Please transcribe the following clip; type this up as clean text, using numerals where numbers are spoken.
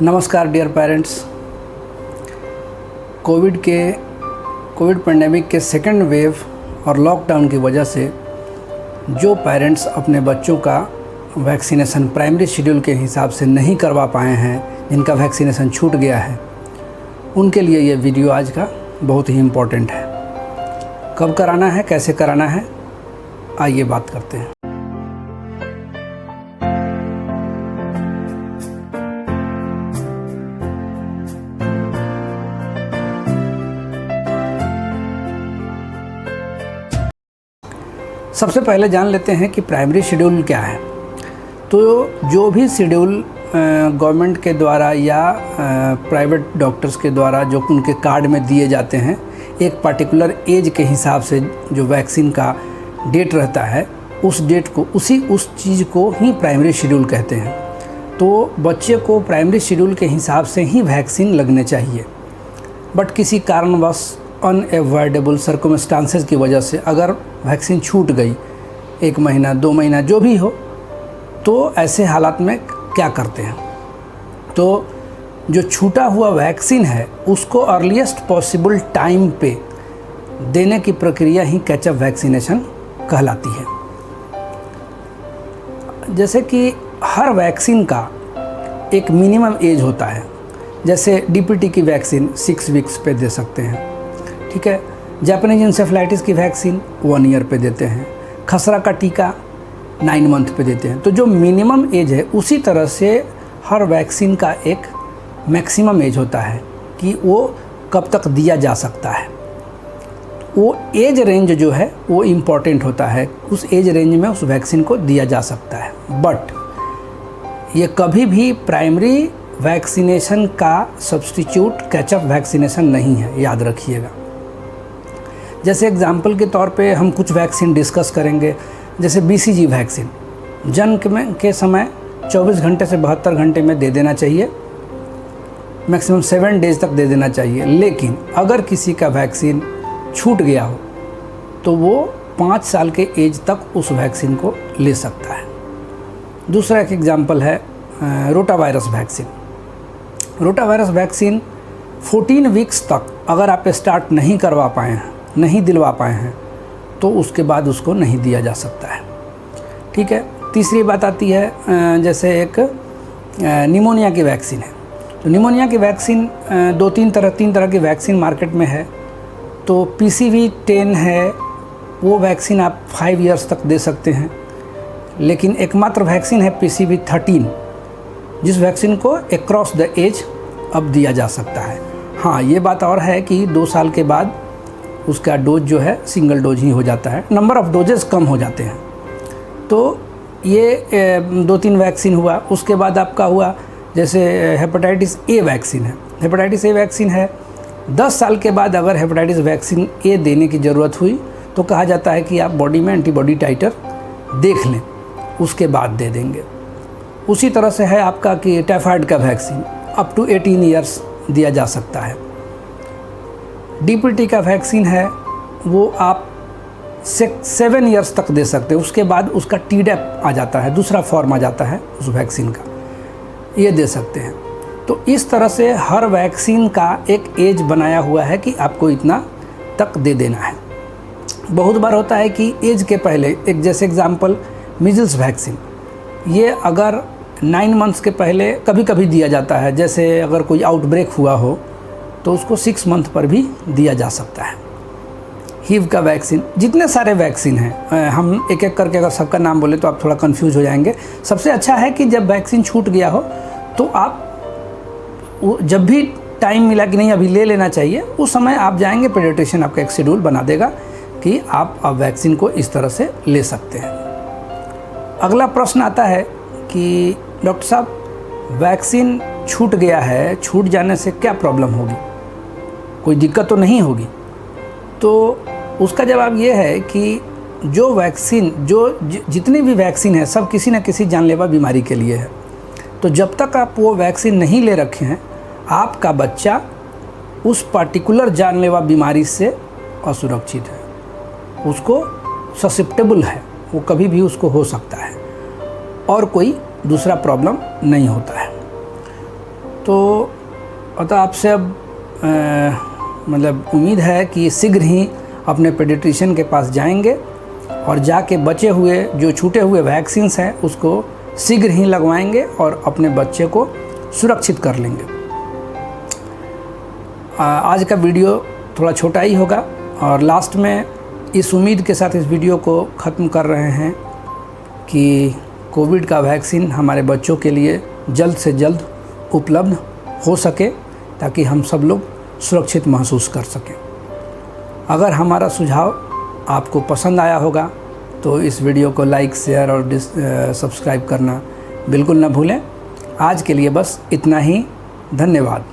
नमस्कार dear parents. Covid pandemic के second wave और लॉकडाउन की वजह से जो पेरेंट्स अपने बच्चों का वैक्सीनेशन प्राइमरी शेड्यूल के हिसाब से नहीं करवा पाए हैं, जिनका वैक्सीनेशन छूट गया है, उनके लिए ये वीडियो आज का बहुत ही इम्पोर्टेंट है। कब कराना है, कैसे कराना है, आइए बात करते हैं। सबसे पहले जान लेते हैं कि प्राइमरी शेड्यूल क्या है। तो जो भी शेड्यूल गवर्नमेंट के द्वारा या प्राइवेट डॉक्टर्स के द्वारा जो उनके कार्ड में दिए जाते हैं, एक पर्टिकुलर एज के हिसाब से जो वैक्सीन का डेट रहता है, उस डेट को उस चीज़ को ही प्राइमरी शेड्यूल कहते हैं। तो बच्चे को प्राइमरी शेड्यूल के हिसाब से ही वैक्सीन लगने चाहिए। बट किसी कारणवश अनएवॉइडेबल सर्कमस्टांसेस की वजह से अगर वैक्सीन छूट गई, 1 महीना 2 महीना जो भी हो, तो ऐसे हालात में क्या करते हैं। तो जो छूटा हुआ वैक्सीन है उसको अर्लीस्ट पॉसिबल टाइम पे देने की प्रक्रिया ही कैचअप वैक्सीनेशन कहलाती है। जैसे कि हर वैक्सीन का एक मिनिमम एज होता है। जैसे डीपीटी की वैक्सीन 6 वीक्स पे दे सकते हैं, ठीक है। जापानीज इंसेफ्लाइटिस की वैक्सीन 1 ईयर पे देते हैं। खसरा का टीका 9 मंथ पे देते हैं। तो जो मिनिमम एज है, उसी तरह से हर वैक्सीन का एक मैक्सिमम एज होता है कि वो कब तक दिया जा सकता है। वो एज रेंज जो है वो इम्पॉर्टेंट होता है। उस एज रेंज में उस वैक्सीन को दिया जा सकता है। बट ये कभी भी प्राइमरी वैक्सीनेशन का सब्स्टिट्यूट कैचअप वैक्सीनेशन नहीं है, याद रखिएगा। जैसे एग्जाम्पल के तौर पे हम कुछ वैक्सीन डिस्कस करेंगे। जैसे BCG वैक्सीन जन्म के समय 24 घंटे से 72 घंटे में दे देना चाहिए, मैक्सिमम 7 डेज तक दे देना चाहिए। लेकिन अगर किसी का वैक्सीन छूट गया हो तो वो 5 साल के एज तक उस वैक्सीन को ले सकता है। दूसरा एक एग्जाम्पल है rotavirus vaccine. Rotavirus vaccine 14 weeks तक अगर आप स्टार्ट नहीं करवा पाए हैं, नहीं दिलवा पाए हैं, तो उसके बाद उसको नहीं दिया जा सकता है, ठीक है। तीसरी बात आती है जैसे एक निमोनिया की वैक्सीन है। तो निमोनिया की वैक्सीन 3 तरह की वैक्सीन मार्केट में है। तो PCV10 है, वो वैक्सीन आप 5 इयर्स तक दे सकते हैं। लेकिन एकमात्र वैक्सीन है PCV13, जिस वैक्सीन को अक्रॉस द एज अब दिया जा सकता है। हाँ, ये बात और है कि 2 साल के बाद उसका डोज जो है सिंगल डोज ही हो जाता है, नंबर ऑफ़ डोजेस कम हो जाते हैं। तो ये 2-3 वैक्सीन हुआ। उसके बाद आपका हुआ जैसे हेपेटाइटिस A वैक्सीन है। हेपेटाइटिस A वैक्सीन है, 10 साल के बाद अगर हेपेटाइटिस वैक्सीन A देने की ज़रूरत हुई तो कहा जाता है कि आप बॉडी में एंटीबॉडी टाइटर देख लें, उसके बाद दे देंगे। उसी तरह से है आपका कि टाइफाइड का वैक्सीन अप टू 18 ईयर्स दिया जा सकता है। DPT का वैक्सीन है, वो आप 7 ईयर्स तक दे सकते हैं। उसके बाद उसका TDAP आ जाता है, दूसरा फॉर्म आ जाता है उस वैक्सीन का, ये दे सकते हैं। तो इस तरह से हर वैक्सीन का एक एज बनाया हुआ है कि आपको इतना तक दे देना है। बहुत बार होता है कि एज के पहले, एक जैसे एग्जांपल मीजल्स वैक्सीन, ये अगर 9 मंथ्स के पहले कभी कभी दिया जाता है। जैसे अगर कोई आउटब्रेक हुआ हो तो उसको 6 मंथ पर भी दिया जा सकता है। HIV का वैक्सीन, जितने सारे वैक्सीन हैं, हम एक एक करके अगर सबका नाम बोले तो आप थोड़ा कंफ्यूज हो जाएंगे। सबसे अच्छा है कि जब वैक्सीन छूट गया हो तो आप जब भी टाइम मिला कि नहीं अभी ले लेना चाहिए, उस समय आप जाएंगे, पेडियाट्रिशियन आपका एक शेड्यूल बना देगा कि आप अब वैक्सीन को इस तरह से ले सकते हैं। अगला प्रश्न आता है कि डॉक्टर साहब वैक्सीन छूट गया है, छूट जाने से क्या प्रॉब्लम होगी, कोई दिक्कत तो नहीं होगी। तो उसका जवाब ये है कि जो वैक्सीन जितनी भी वैक्सीन है, सब किसी न किसी जानलेवा बीमारी के लिए है। तो जब तक आप वो वैक्सीन नहीं ले रखे हैं, आपका बच्चा उस पर्टिकुलर जानलेवा बीमारी से असुरक्षित है, उसको ससेप्टेबल है, वो कभी भी उसको हो सकता है और कोई दूसरा प्रॉब्लम नहीं होता है। तो अतः आपसे अब मतलब उम्मीद है कि शीघ्र ही अपने पेडिट्रिशियन के पास जाएंगे और जाके बचे हुए जो छूटे हुए वैक्सीन्स हैं उसको शीघ्र ही लगवाएंगे और अपने बच्चे को सुरक्षित कर लेंगे। आज का वीडियो थोड़ा छोटा ही होगा और लास्ट में इस उम्मीद के साथ इस वीडियो को ख़त्म कर रहे हैं कि कोविड का वैक्सीन हमारे बच्चों के लिए जल्द से जल्द उपलब्ध हो सके ताकि हम सब लोग सुरक्षित महसूस कर सकें। अगर हमारा सुझाव आपको पसंद आया होगा तो इस वीडियो को लाइक, शेयर और सब्सक्राइब करना बिल्कुल न भूलें। आज के लिए बस इतना ही। धन्यवाद।